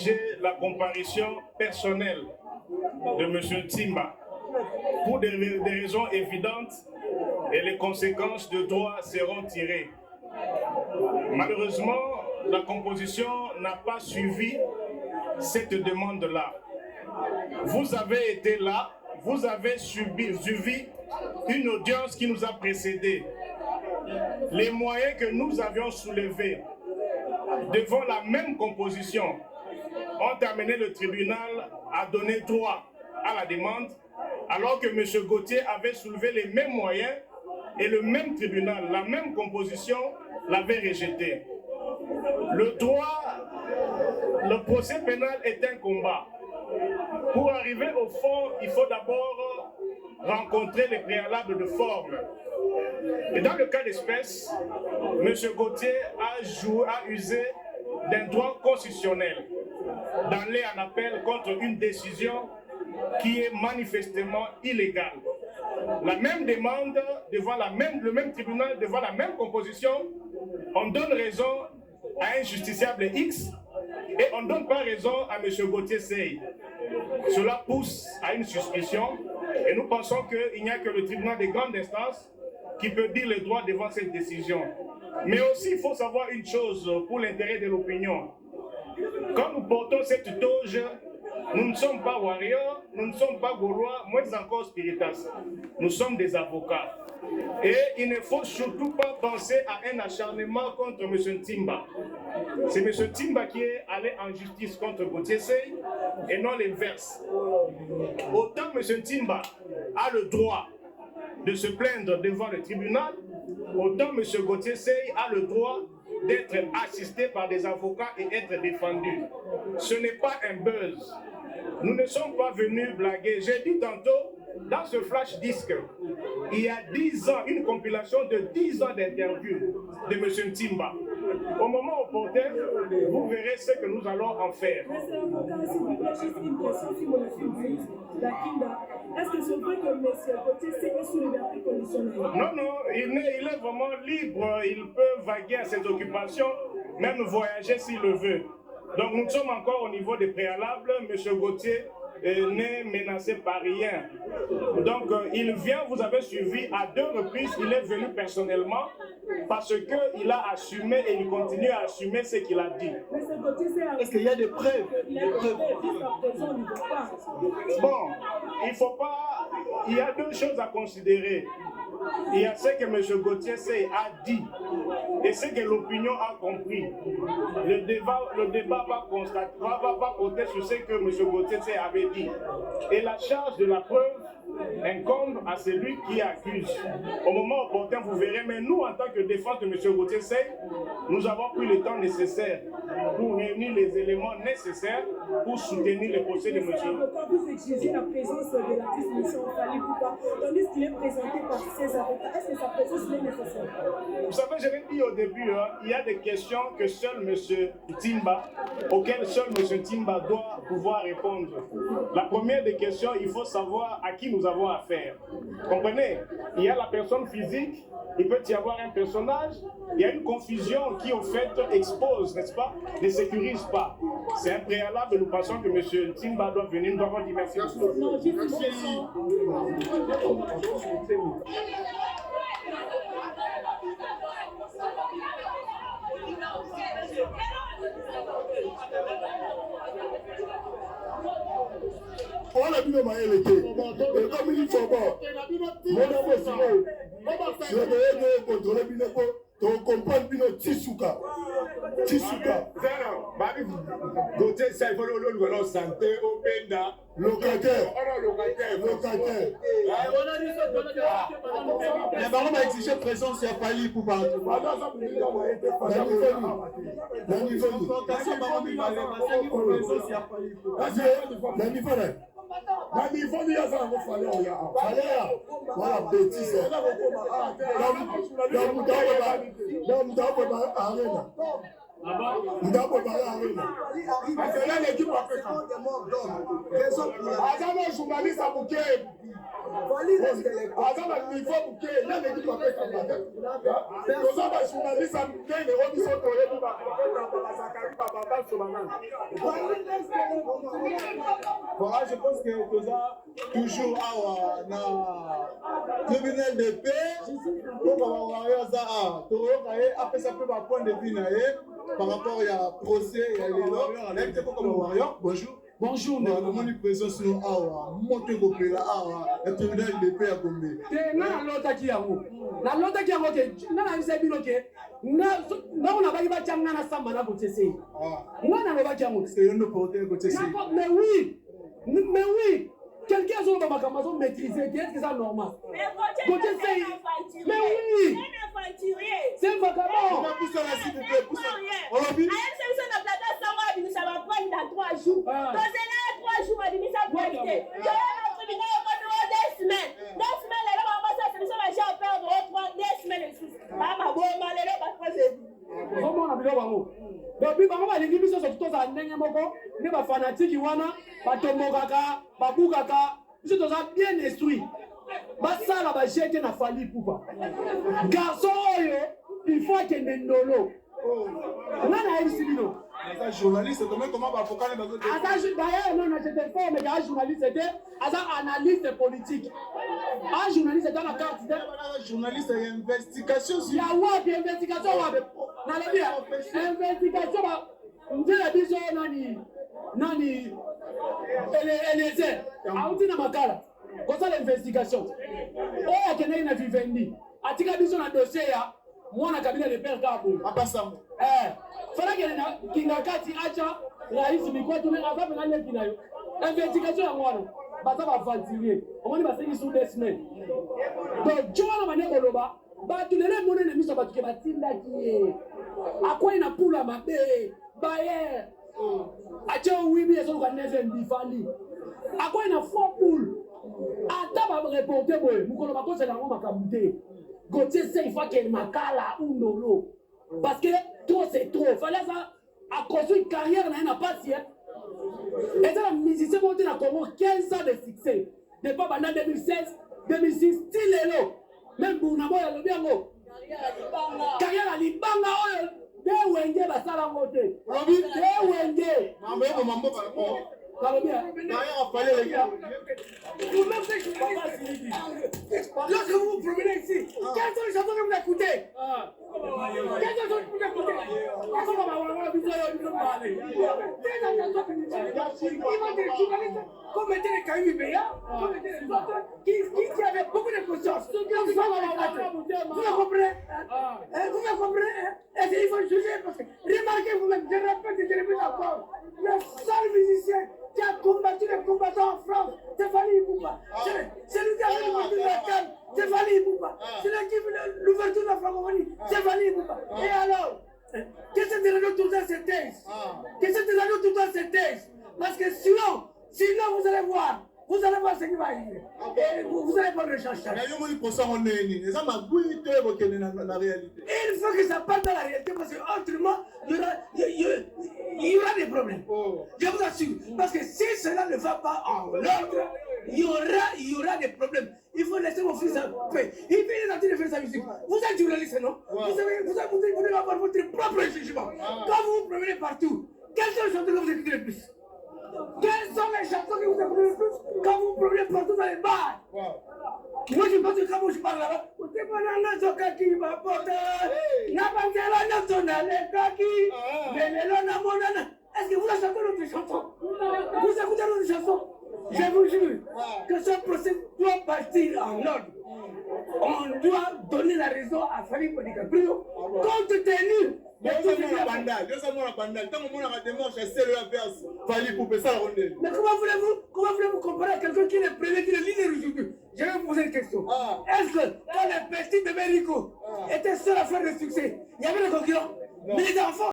exiger la comparution personnelle de M. Ntimba pour des raisons évidentes et les conséquences de droit seront tirées. Malheureusement, la composition n'a pas suivi cette demande-là. Vous avez été là, vous avez suivi une audience qui nous a précédés. Les moyens que nous avions soulevés devant la même composition ont amené le tribunal à donner droit à la demande, alors que M. Gauthier avait soulevé les mêmes moyens et le même tribunal, la même composition, l'avait rejeté. Le procès pénal est un combat. Pour arriver au fond, il faut d'abord rencontrer les préalables de forme. Et dans le cas d'espèce, M. Gauthier a usé d'un droit constitutionnel d'aller en appel contre une décision qui est manifestement illégale. La même demande devant le même tribunal, devant la même composition, on donne raison à un justiciable X et on ne donne pas raison à M. Gauthier Sey. Cela pousse à une suspicion et nous pensons qu'il n'y a que le tribunal des grandes instances qui peut dire le droit devant cette décision. Mais aussi, il faut savoir une chose pour l'intérêt de l'opinion. Quand nous portons cette toge, nous ne sommes pas warriors, nous ne sommes pas gaulois, moins encore spiritas. Nous sommes des avocats. Et il ne faut surtout pas penser à un acharnement contre M. Ntimba. C'est M. Ntimba qui est allé en justice contre Gauthier Sey et non l'inverse. Autant M. Ntimba a le droit de se plaindre devant le tribunal, autant M. Gauthier Sey a le droit d'être assisté par des avocats et être défendu. Ce n'est pas un buzz. Nous ne sommes pas venus blaguer. J'ai dit tantôt, dans ce flash disque, il y a 10 ans, une compilation de 10 ans d'interviews de M. Ntimba. Au moment opportun, vous verrez ce que nous allons en faire. Monsieur l'avocat, s'il vous plaît, juste une question sur mon film la Kinda. Est-ce que c'est vrai que M. Gauthier est sous liberté conditionnelle? Non, il est vraiment libre. Il peut vaguer à ses occupations, même voyager s'il le veut. Donc nous sommes encore au niveau des préalables. M. Gauthier n'est menacé par rien. Donc il vient, vous avez suivi à 2 reprises, il est venu personnellement parce qu'il a assumé et il continue à assumer ce qu'il a dit. Est-ce qu'il y a des preuves? Bon, il faut pas... Il y a 2 choses à considérer. Il y a ce que M. Gauthier Sey a dit et ce que l'opinion a compris. Le débat va porter sur ce que M. Gauthier Sey avait dit. Et la charge de la preuve incombe à celui qui accuse. Au moment opportun, vous verrez, mais nous, en tant que défense de M. Gauthier Sey, nous avons pris le temps nécessaire pour réunir les éléments nécessaires pour soutenir le procès de M. Vous exigez la présence de l'artiste M. Fali Poupa, tandis qu'il est présenté par ses avocats. Est-ce que sa présence est nécessaire? Vous savez, je l'ai dit au début, il y a des questions que seul M. Ntimba, auxquelles seul M. Ntimba doit pouvoir répondre. La première des questions, il faut savoir à qui nous avons affaire. Comprenez? Il y a la personne physique, il peut y avoir un personnage, il y a une confusion qui, au fait, expose, n'est-ce pas? Ne sécurise pas. C'est un préalable, nous pensons que M. Ntimba doit venir, nous avons dit merci. Non, on a vu le maillot l'été. Et comme il faut bon, mon amour, je vais contrôler Bineko, ton comprendre Bino Tisuka. Tisuka. Gauthier, ça il faut le santé au Benda. Locataire. Mais par contre, on a exigé présence sur Fali pour parler. Voilà, bêtise. Journaliste à Bouquet. Voilà, je pense que Toza, toujours na tribunal de paix, pour avoir après ça peut avoir point de vue par rapport à procès, il y a les lois. Bonjour. Bonjour, nous présence sur monter la tribunal de paix à Gombe. Na lota ki yango ke na bisa bino ke na on a ba changa na samba na botese. Na lo ba chango parce que yon no porter botese. Mais oui. Quelqu'un a son makambo maîtriser, est-ce que c'est normal? Mais oui. C'est un vagabond. On va pousser la s'il vous plaît, on l'a vu. Ça va prendre dans 3 jours. Donc, c'est là 3 jours, on dit ça pour éviter. Je vais mettre le tribunal au 2 semaines. 2 semaines, là, on va passer à la solution, j'ai perdre 2 semaines. Maman, bon, mal, là, parce que c'est vous. Comment on a besoin de vous? Donc, on va aller vivre sur tout ça, les fanatiques, batomokaka, babukaka, ils sont bien instruits. Ça, là, j'ai na fali poupa. Garçon, il faut qu'il y ait des nolo. On a un civilo. Un journaliste, comment avocat d'ailleurs, non, j'étais fort, mais un journaliste, c'était un analyste politique. Un journaliste, c'était la carte. Un journaliste, il y a une investigation. Il y a une investigation. Investigation, on dit la vision, nani, Eliezer, auti na makala, comme ça l'investigation. Oh, il y a une vivendi. Atika vision na dossier ya. Moi, na cabinet de père Gabo. Abasam. Fallait que Kingakati acha, Raïs Mikwa, tout le monde a fait une investigation à moi. Bata va ventiler. On va dire sous 2 semaines. Donc, tu vois la manière qu'on va. Bah, tu les monnaie de mise à battre qui va t'inda qui est. À quoi il a pour la mabé? Bayer. Acha oui, bien sûr, qu'on a un bifali. À quoi il a fort poule? Attends, va me reporter, moi. Moukono Bako, c'est la rome à Kabouté. Gauthier sait il faut qu'il makala ou nolo. Parce que trop c'est trop. Il fallait ça à construire une carrière n'a pas si. Et ça la musicien monté dans Congo 15 ans de succès. Depuis pendant 2016, 2006, style là. Même pour Nabo ya lobi yango. Carrière à Libanga oyo de wenge ba sala ngote. Lobi de wenge. Mambo ko mambo ba ko. Carrière a fallu les gars. Lorsque vous vous promenez ici, quelles sont les chansons que vous écoutez? Quelles sont les chansons que vous écoutez? Comment on va voir la vidéo? Comme mettez les cailloux payants, comme mettez les autres qui avaient beaucoup de conscience. Vous me comprenez? Vous me comprenez? Et il faut juger parce que remarquez vous-même, je répète et je répète encore, le seul musicien qui a combattu les combattants en France, c'est Fali Ipupa. C'est lui qui a fait l'ouverture de la Cannes, c'est Fali Ipupa. C'est lui qui a fait l'ouverture de la francophonie, c'est Fali Ipupa. Et alors, qu'est-ce que c'est de tout dans ces thèses? Qu'est-ce que c'est de tout dans ces thèses? Parce que sinon, vous allez voir ce qui va arriver. Et vous allez pas le chercher. Il faut que ça parte dans la réalité parce que autrement, il y aura des problèmes. Je vous assure. Parce que si cela ne va pas en l'ordre, il y aura des problèmes. Il faut laisser mon fils en paix. Il est en train de faire sa musique. Vous êtes journaliste, non? Vous devez avoir votre propre jugement. Quand vous vous promenez partout, quelles sont les chansons que vous écoutez le plus? Quelles sont les chansons que vous écoutez le plus quand vous vous promenez partout dans les bars? Moi, je pense que quand je parle là-bas, vous êtes pas dans le kaki, ma pote. La bandiera n'a pas les kaki. Mais les lois n'a pas. Est-ce que vous avez chanté notre chanson? Vous écoutez notre chanson? Je vous jure que ce procès doit partir en ordre. On doit donner la raison à Fali Podikaprio compte tenu. Mais comment voulez-vous comparer à quelqu'un qui est le premier, qui est le leader aujourd'hui? Je vais vous poser une question. Est-ce que quand les petits de Mérico étaient seuls à faire le succès, il y avait des concurrents? Mais les enfants